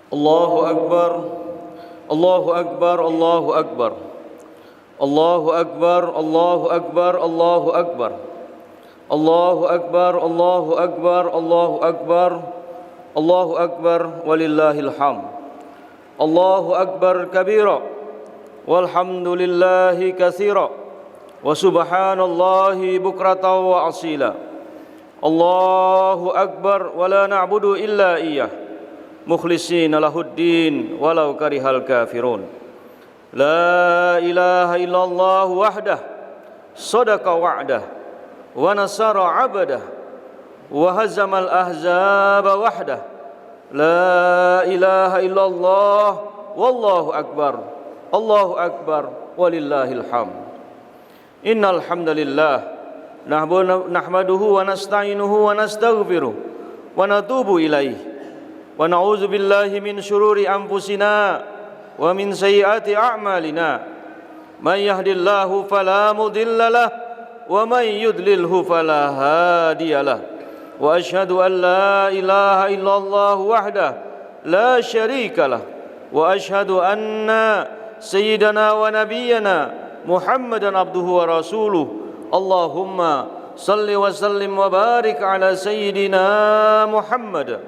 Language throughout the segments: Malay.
Allahu Akbar, Allahu Akbar, Allahu Akbar, Allahu Akbar, Allahu Akbar, Allahu Akbar, Allahu Akbar, Allahu Akbar, Allahu Akbar, Allahu Akbar, walillahil hamd. Allahu Akbar kabira, walhamdulillahi katsira, wa subhanallahi bukratan wa asila. Allahu Akbar, wa la na'budu illa iyyah, mukhlishina lahuddin walau karihal kafirun. La ilaha illallah wahdah, sadaqa wa'dah, wa nasara 'abdah, wa hazamal ahzaba wahdah. La ilaha illallah wallahu akbar, Allahu akbar, walillahil hamd. Innal hamdalillah nahmaduhu wa nasta'inuhu wa nastaghfiruh wa natubu ilaihi wa na'udzu billahi min syururi anfusina wa min sayyiati a'malina. May yahdihillahu fala mudilla lahu wa may yudlilhu fala hadiyalah. Wa asyhadu an la ilaha illallah wahdah la syarika lah wa asyhadu anna sayyidana wa nabiyyana Muhammadan abduhu wa rasuluh. Allahumma salli wa sallim wa barik ala sayyidina Muhammad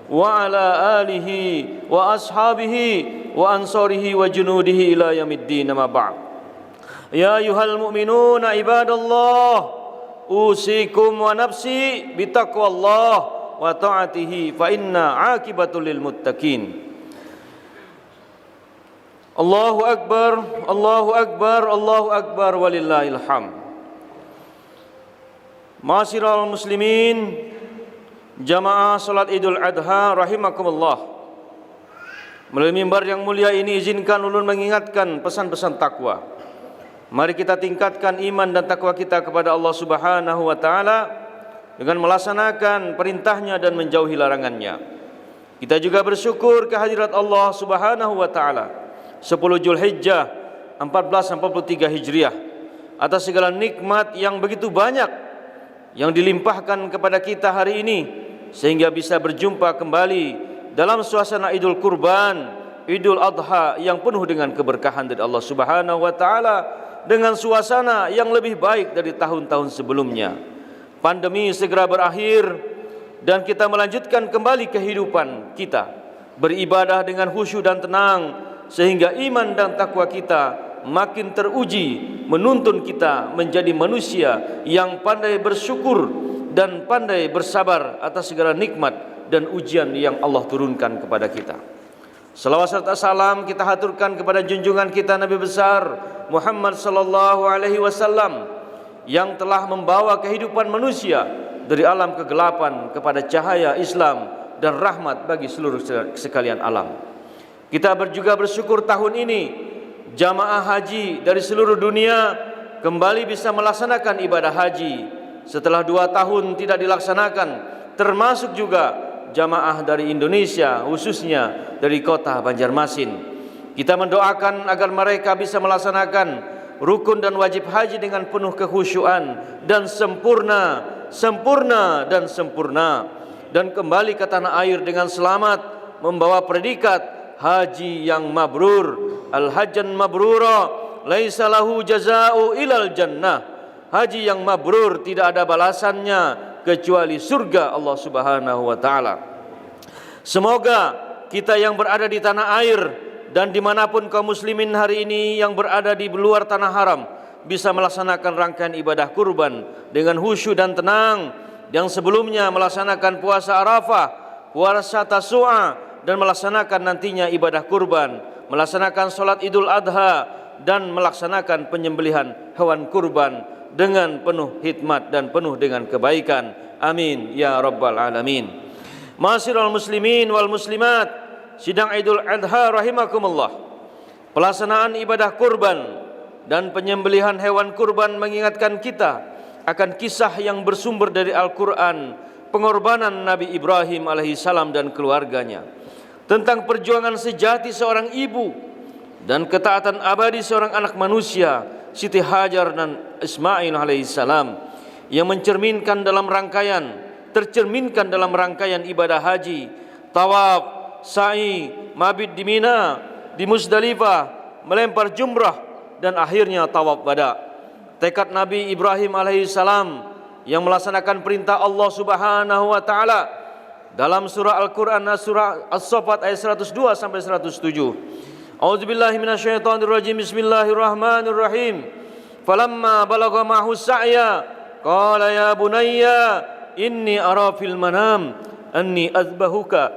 wa ala alihi wa ashabihi wa ansarihi wa junudihi ila yaumiddin, ma ba'd. Ya ayyuhal mu'minuna ibadallah, usikum wa nafsi bitaqwallah wa ta'atihi fa inna aqibatul lil muttaqin. Allahu akbar, Allahu akbar, Allahu akbar, walillahil hamd. Ma'asyiral muslimin, jamaah salat Idul Adha rahimakumullah. Melalui mimbar yang mulia ini izinkan ulun mengingatkan pesan-pesan takwa. Mari kita tingkatkan iman dan takwa kita kepada Allah Subhanahu wa taala dengan melaksanakan perintahnya dan menjauhi larangannya. Kita juga bersyukur kehadirat Allah Subhanahu wa taala 10 Zulhijjah 1443 Hijriah atas segala nikmat yang begitu banyak yang dilimpahkan kepada kita hari ini, sehingga bisa berjumpa kembali dalam suasana Idul Kurban, Idul Adha yang penuh dengan keberkahan dari Allah Subhanahu wa taala, dengan suasana yang lebih baik dari tahun-tahun sebelumnya. Pandemi segera berakhir dan kita melanjutkan kembali kehidupan kita, beribadah dengan khusyuk dan tenang, sehingga iman dan takwa kita makin teruji, menuntun kita menjadi manusia yang pandai bersyukur dan pandai bersabar atas segala nikmat dan ujian yang Allah turunkan kepada kita. Salawat serta salam kita haturkan kepada junjungan kita Nabi besar Muhammad sallallahu alaihi wasallam yang telah membawa kehidupan manusia dari alam kegelapan kepada cahaya Islam dan rahmat bagi seluruh sekalian alam. Kita juga bersyukur tahun ini jamaah haji dari seluruh dunia kembali bisa melaksanakan ibadah haji setelah 2 tahun tidak dilaksanakan, termasuk juga jamaah dari Indonesia, khususnya dari kota Banjarmasin. Kita mendoakan agar mereka bisa melaksanakan rukun dan wajib haji dengan penuh kekhusyuan dan sempurna dan kembali ke tanah air dengan selamat membawa predikat haji yang mabrur. Al-hajjan mabrura laisa lahu jazaa'u ilal jannah. Haji yang mabrur tidak ada balasannya kecuali surga Allah Subhanahu wa taala. Semoga kita yang berada di tanah air dan dimanapun kaum muslimin hari ini yang berada di luar tanah haram bisa melaksanakan rangkaian ibadah kurban dengan khusyuk dan tenang, yang sebelumnya melaksanakan puasa Arafah, puasa Tasu'a, dan melaksanakan nantinya ibadah kurban, melaksanakan sholat Idul Adha, dan melaksanakan penyembelihan hewan kurban dengan penuh hikmat dan penuh dengan kebaikan. Amin ya rabbal alamin. Ma'asyiral muslimin wal muslimat, sidang Idul Adha rahimakumullah. Pelaksanaan ibadah kurban dan penyembelihan hewan kurban mengingatkan kita akan kisah yang bersumber dari Al-Quran, pengorbanan Nabi Ibrahim alaihissalam dan keluarganya, tentang perjuangan sejati seorang ibu dan ketaatan abadi seorang anak manusia, Siti Hajar dan Ismail alaihissalam, yang tercerminkan dalam rangkaian ibadah haji, tawaf, sa'i, mabit di Mina, di Muzdalifah, melempar jumrah, dan akhirnya tawaf wada. Tekad Nabi Ibrahim alaihissalam yang melaksanakan perintah Allah Subhanahu wa taala dalam surah Al-Qur'an, surah As-Saffat ayat 102 sampai 107. A'udzubillahi minasyaitonirrajim. Bismillahirrahmanirrahim. Falamma balagha ma'hu sa'ya qala ya bunayya inni ara fil manam anni azbahuka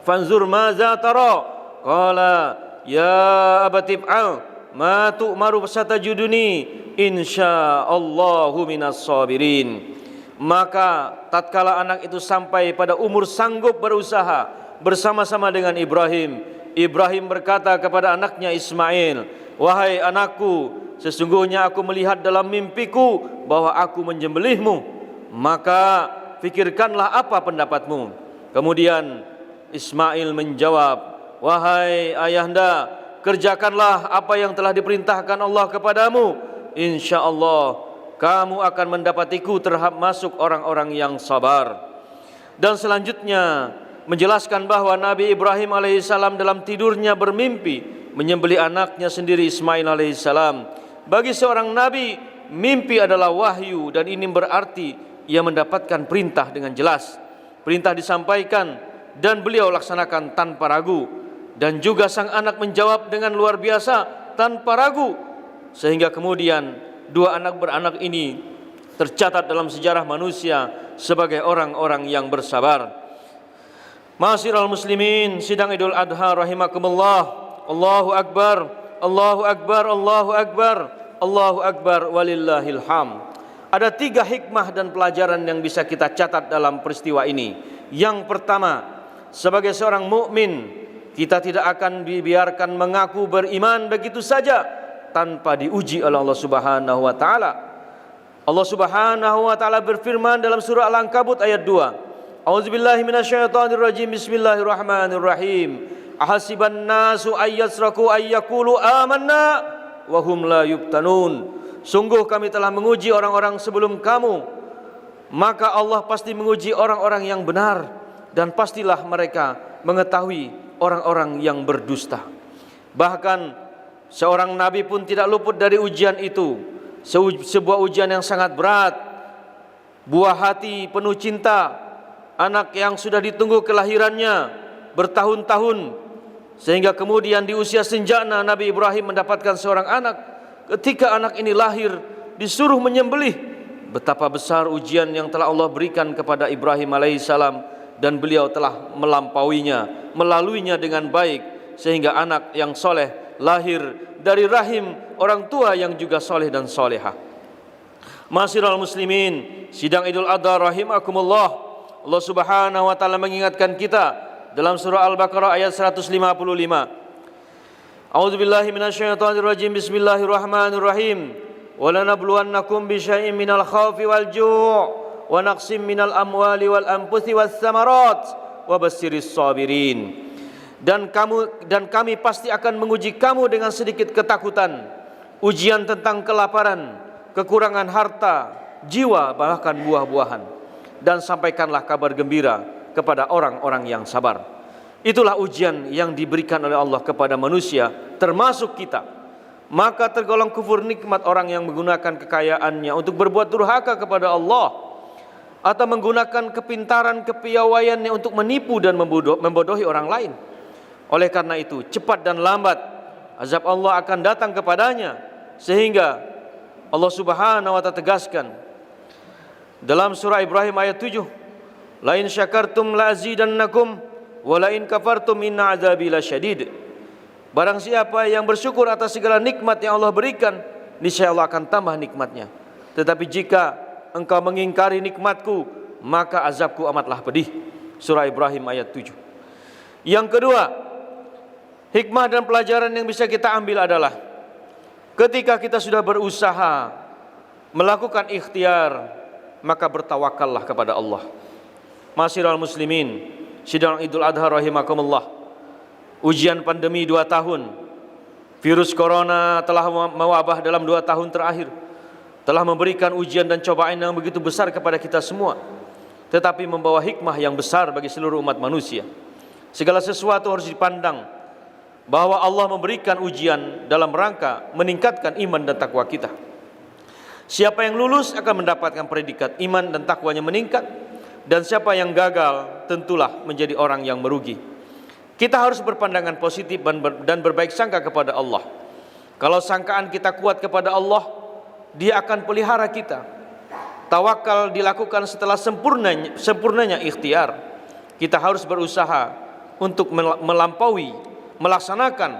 fanzur maza tara qala ya abati fa'al ma tu'maru satajuduni insyaallahu minas sabirin. Maka tatkala anak itu sampai pada umur sanggup berusaha bersama-sama dengan Ibrahim, Ibrahim berkata kepada anaknya Ismail, wahai anakku, sesungguhnya aku melihat dalam mimpiku bahwa aku menyembelihmu, maka fikirkanlah apa pendapatmu. Kemudian Ismail menjawab, wahai ayahanda, kerjakanlah apa yang telah diperintahkan Allah kepadamu, insyaallah kamu akan mendapatiku termasuk orang-orang yang sabar. Dan selanjutnya menjelaskan bahwa Nabi Ibrahim alaihissalam dalam tidurnya bermimpi menyembelih anaknya sendiri Ismail alaihissalam. Bagi seorang nabi, mimpi adalah wahyu, dan ini berarti ia mendapatkan perintah dengan jelas. Perintah disampaikan dan beliau laksanakan tanpa ragu. Dan juga sang anak menjawab dengan luar biasa tanpa ragu, sehingga kemudian dua anak beranak ini tercatat dalam sejarah manusia sebagai orang-orang yang bersabar. Ma'asyiral muslimin, sidang Idul Adha rahimakumullah. Allahu akbar, Allahu akbar, Allahu akbar, Allahu akbar walillahil hamd. Ada 3 hikmah dan pelajaran yang bisa kita catat dalam peristiwa ini. Yang pertama, sebagai seorang mukmin, kita tidak akan dibiarkan mengaku beriman begitu saja tanpa diuji oleh Allah Subhanahu wa taala. Allah Subhanahu wa taala berfirman dalam surah Al-Ankabut ayat 2. A'udzubillahi minasyaitonirrajim. Bismillahirrahmanirrahim. Ahasiban nasu ayyasraku ayyaqulu amanna wa hum la yuftanun. Sungguh kami telah menguji orang-orang sebelum kamu, maka Allah pasti menguji orang-orang yang benar, dan pastilah mereka mengetahui orang-orang yang berdusta. Bahkan seorang nabi pun tidak luput dari ujian itu. Sebuah ujian yang sangat berat. Buah hati penuh cinta, anak yang sudah ditunggu kelahirannya bertahun-tahun, sehingga kemudian di usia senjana Nabi Ibrahim mendapatkan seorang anak. Ketika anak ini lahir, disuruh menyembelih. Betapa besar ujian yang telah Allah berikan kepada Ibrahim alaihissalam, dan beliau telah melampauinya, melaluinya dengan baik, sehingga anak yang soleh lahir dari rahim orang tua yang juga soleh dan solehah. Ma'asyiral muslimin, sidang Idul Adha rahimakumullah. Allah Subhanahu wa taala mengingatkan kita dalam surah Al-Baqarah ayat 155. A'udzubillahi minasyaitonirrajim. Bismillahirrahmanirrahim. Walanabluwannakum bisyai'in minal khaufi wal ju' wa naqsim minal amwali wal anfusi was samarat wa basyirish sabirin. Dan kami pasti akan menguji kamu dengan sedikit ketakutan, ujian tentang kelaparan, kekurangan harta, jiwa, bahkan buah-buahan. Dan sampaikanlah kabar gembira kepada orang-orang yang sabar. Itulah ujian yang diberikan oleh Allah kepada manusia, termasuk kita. Maka tergolong kufur nikmat orang yang menggunakan kekayaannya untuk berbuat durhaka kepada Allah, atau menggunakan kepintaran, kepiawaiannya untuk menipu dan membodohi orang lain. Oleh karena itu, cepat dan lambat azab Allah akan datang kepadanya, sehingga Allah Subhanahu wa taala tegaskan dalam surah Ibrahim ayat 7, la in syakartum la azidannakum wa la in kafartum inna azabi lasyadid. Barang siapa yang bersyukur atas segala nikmat yang Allah berikan, niscaya Allah akan tambah nikmatnya. Tetapi jika engkau mengingkari nikmatku, maka azabku amatlah pedih. Surah Ibrahim ayat 7. Yang kedua, hikmah dan pelajaran yang bisa kita ambil adalah ketika kita sudah berusaha melakukan ikhtiar, maka bertawakallah kepada Allah. Ma'asyiral muslimin, sidang Idul Adha rahimakumullah. Ujian pandemi 2 tahun, virus corona telah mewabah dalam 2 tahun terakhir, telah memberikan ujian dan cobaan yang begitu besar kepada kita semua, tetapi membawa hikmah yang besar bagi seluruh umat manusia. Segala sesuatu harus dipandang bahwa Allah memberikan ujian dalam rangka meningkatkan iman dan takwa kita. Siapa yang lulus akan mendapatkan predikat iman dan takwanya meningkat, dan siapa yang gagal tentulah menjadi orang yang merugi. Kita harus berpandangan positif dan berbaik sangka kepada Allah. Kalau sangkaan kita kuat kepada Allah, Dia akan pelihara kita. Tawakal dilakukan setelah sempurnanya ikhtiar. Kita harus berusaha untuk melaksanakan,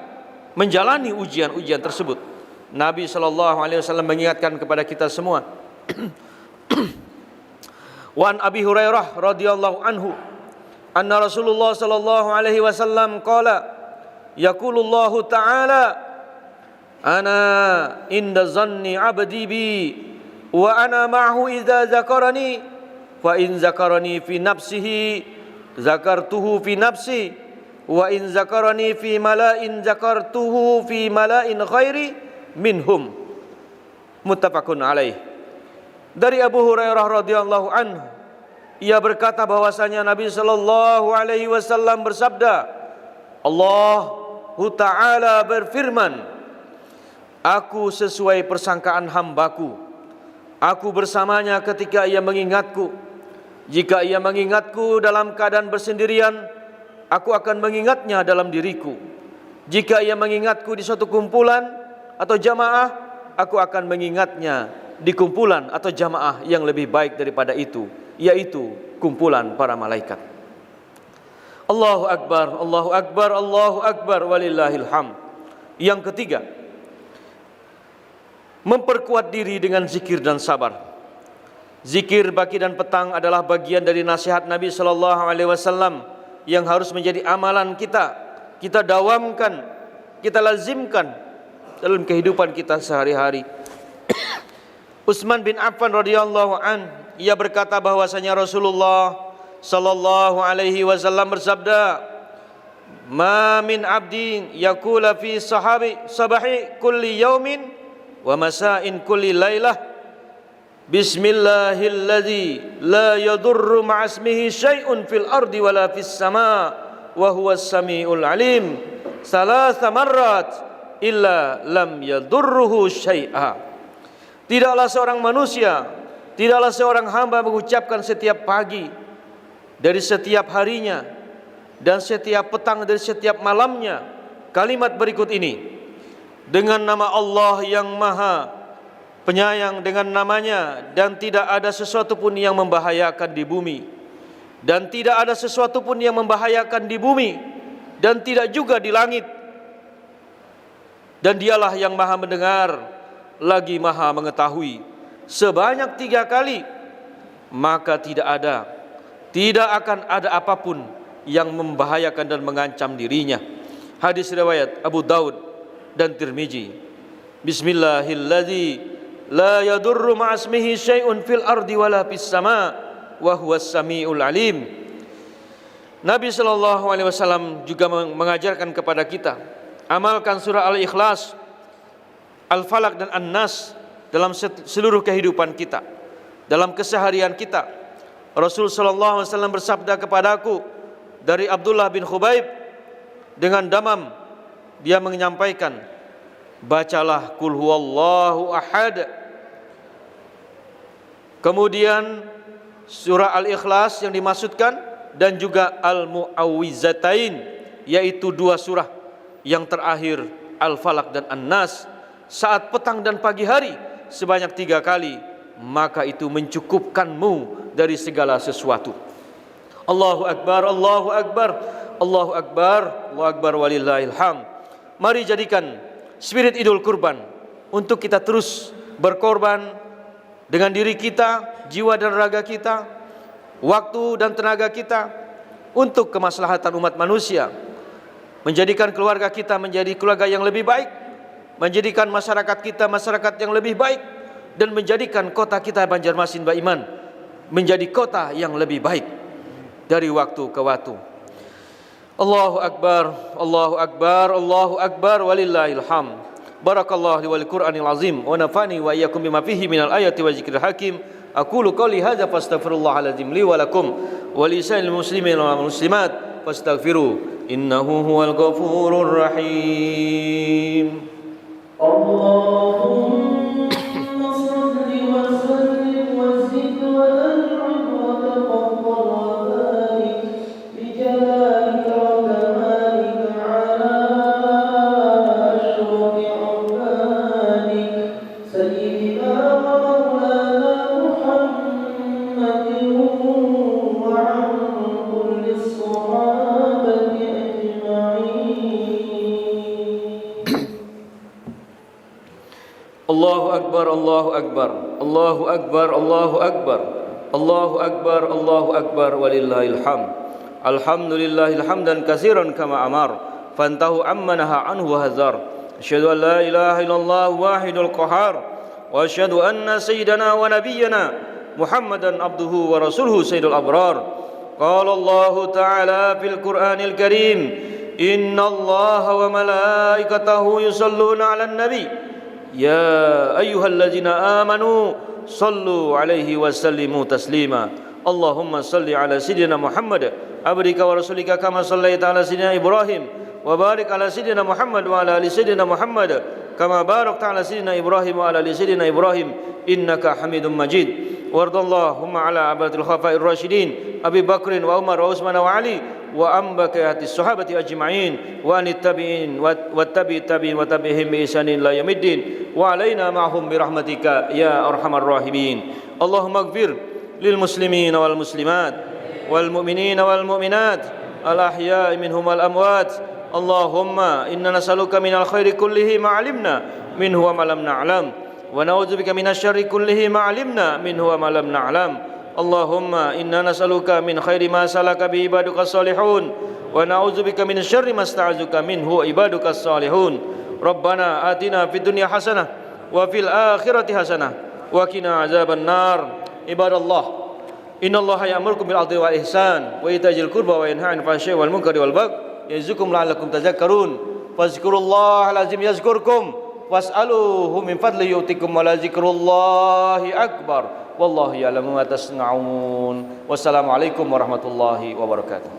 menjalani ujian-ujian tersebut. Nabi SAW mengingatkan kepada kita semua. Wan Abi Hurairah radhiyallahu anhu, anna Rasulullah sallallahu alaihi wasallam qala, yaqulullahu ta'ala, ana inda zanni 'abdi bi wa ana ma'hu idza zakarani, fa in zakarani fi nafsihi zakartuhu fi nafsi, wa in zakarani fi mala'in zakartuhu fi mala'in khairi minhum. Muttafaqun alaih. Dari Abu Hurairah radhiyallahu anhu, ia berkata bahwasanya Nabi sallallahu alaihi wasallam bersabda, Allahu Ta'ala berfirman, aku sesuai persangkaan hambaku, aku bersamanya ketika ia mengingatku. Jika ia mengingatku dalam keadaan bersendirian, aku akan mengingatnya dalam diriku. Jika ia mengingatku di suatu kumpulan atau jamaah, aku akan mengingatnya di kumpulan atau jamaah yang lebih baik daripada itu, yaitu kumpulan para malaikat. Allahu Akbar, Allahu Akbar, Allahu Akbar, walillahil hamd. Yang ketiga, memperkuat diri dengan zikir dan sabar. Zikir pagi dan petang adalah bagian dari nasihat Nabi sallallahu alaihi wasallam yang harus menjadi amalan kita. Kita dawamkan, kita lazimkan dalam kehidupan kita sehari-hari. Utsman bin Affan radhiyallahu an, ia berkata bahwasanya Rasulullah sallallahu alaihi wasallam bersabda, "Ma min 'abdin yaqula fi sabahi kulli yaumin wa masa'in kulli lailah bismillahilladzi la yadurru ma'asmihi syai'un fil ardi wala fis sama' wa huwas samiul alim salasa marrat illa lam yadurruhu syai'a." Tidaklah seorang manusia, tidaklah seorang hamba mengucapkan setiap pagi dari setiap harinya dan setiap petang dari setiap malamnya kalimat berikut ini: dengan nama Allah yang Maha Penyayang, dengan namanya, dan tidak ada sesuatu pun yang membahayakan di bumi, dan tidak ada sesuatu pun yang membahayakan di bumi, dan tidak juga di langit, dan Dialah yang Maha mendengar lagi Maha mengetahui. Sebanyak 3 kali, maka tidak akan ada apapun yang membahayakan dan mengancam dirinya. Hadis riwayat Abu Daud dan Tirmizi. Bismillahilladzi la yadurru ma'asmihi syai'un fil ardi wala fis sama' wa huwas samiul alim. Nabi sallallahu alaihi wasallam juga mengajarkan kepada kita, amalkan surah Al-Ikhlas, Al-Falaq dan An-Nas dalam seluruh kehidupan kita, dalam keseharian kita. Rasul sallallahu alaihi wasallam bersabda kepadaku dari Abdullah bin Khubaib dengan damam, dia menyampaikan, bacalah Qul huwallahu ahad, kemudian surah Al-Ikhlas yang dimaksudkan, dan juga Al-Mu'awwizatain, yaitu 2 surah yang terakhir Al-Falaq dan An-Nas saat petang dan pagi hari sebanyak 3 kali, maka itu mencukupkanmu dari segala sesuatu. Allahu Akbar, Allahu Akbar, Allahu Akbar, Allahu Akbar, walillahil hamd. Mari jadikan spirit Idul Kurban untuk kita terus berkorban dengan diri kita, jiwa dan raga kita, waktu dan tenaga kita untuk kemaslahatan umat manusia, menjadikan keluarga kita menjadi keluarga yang lebih baik, menjadikan masyarakat kita masyarakat yang lebih baik, dan menjadikan kota kita Banjarmasin Baiman menjadi kota yang lebih baik dari waktu ke waktu. Allahu Akbar, Allahu Akbar, Allahu Akbar, walillahil hamd. Barakallahu li wal Qur'anil azim wa nafani wa iyyakum bima fihi minal ayati wa zikril hakim. Aqulu qouli hadza fastaghfirullahal azim li wa lakum wa lisa'il muslimin wal muslimat فاستغفروه إنه هو الغفور الرحيم. اللهم صل وسلم وزد وأنعم وتفضل وبارك بجلالك وكمالك على أشرف عبادك سيدنا ومولانا محمد وعن كل الصحابة أجمعين. الله أكبر الله أكبر الله أكبر الله أكبر الله أكبر الله أكبر ولله الحمد. الحمد لله حمدا كثيرا كما أمر فانتهوا عما نهى عنه وهزر. أشهد أن لا إله إلا الله واحد القهار وأشهد أن سيدنا ونبينا محمدا عبده ورسوله سيد الأبرار. قال الله تعالى في القرآن الكريم إن الله وملائكته يصلون على النبي يا أيها الذين آمنوا صلوا عليه وسلموا تسليما. اللهم صل على سيدنا محمد عبدك ورسولك كما صليت على سيدنا إبراهيم وبارك على سيدنا محمد وعلى آل سيدنا محمد كما باركت على سيدنا إبراهيم وعلى آل سيدنا إبراهيم إنك حميد مجيد. وارض اللهم على عباد الخلفاء الراشدين أبي بكر وعمر وعثمان وعلي وعن بقية الصحابة أجمعين وعن التابعين والتابعين وتابعهم بإحسان إلى يوم الدين وعلينا معهم برحمتك يا أرحم الراحمين. اللهم اغفر للمسلمين والمسلمات والمؤمنين والمؤمنات الأحياء منهم والأموات. اللهم إنا نسألك من الخير كله ما علمنا منه وما لم نعلم ونعوذ بك من الشر كله ما علمنا منه وما لم نعلم. اللهم إنا نسألك من خير ما سألك به عبادك الصالحون ونعوذ بك من الشر ما استعاذك منه عبادك الصالحون. ربنا آتنا في الدنيا حسنة وفي الآخرة حسنة وقنا عذاب النار. عباد الله إن الله يأمركم بالعدل والإحسان وإيتاء ذي القربى وينهى عن الفحشاء والمنكر والبغي يعظكم لعلكم تذكرون. فاذكروا الله العظيم يذكركم واسألوه من فضله يؤتكم ولذكر الله أكبر والله يعلم ما تصنعون. والسلام عليكم ورحمة الله وبركاته.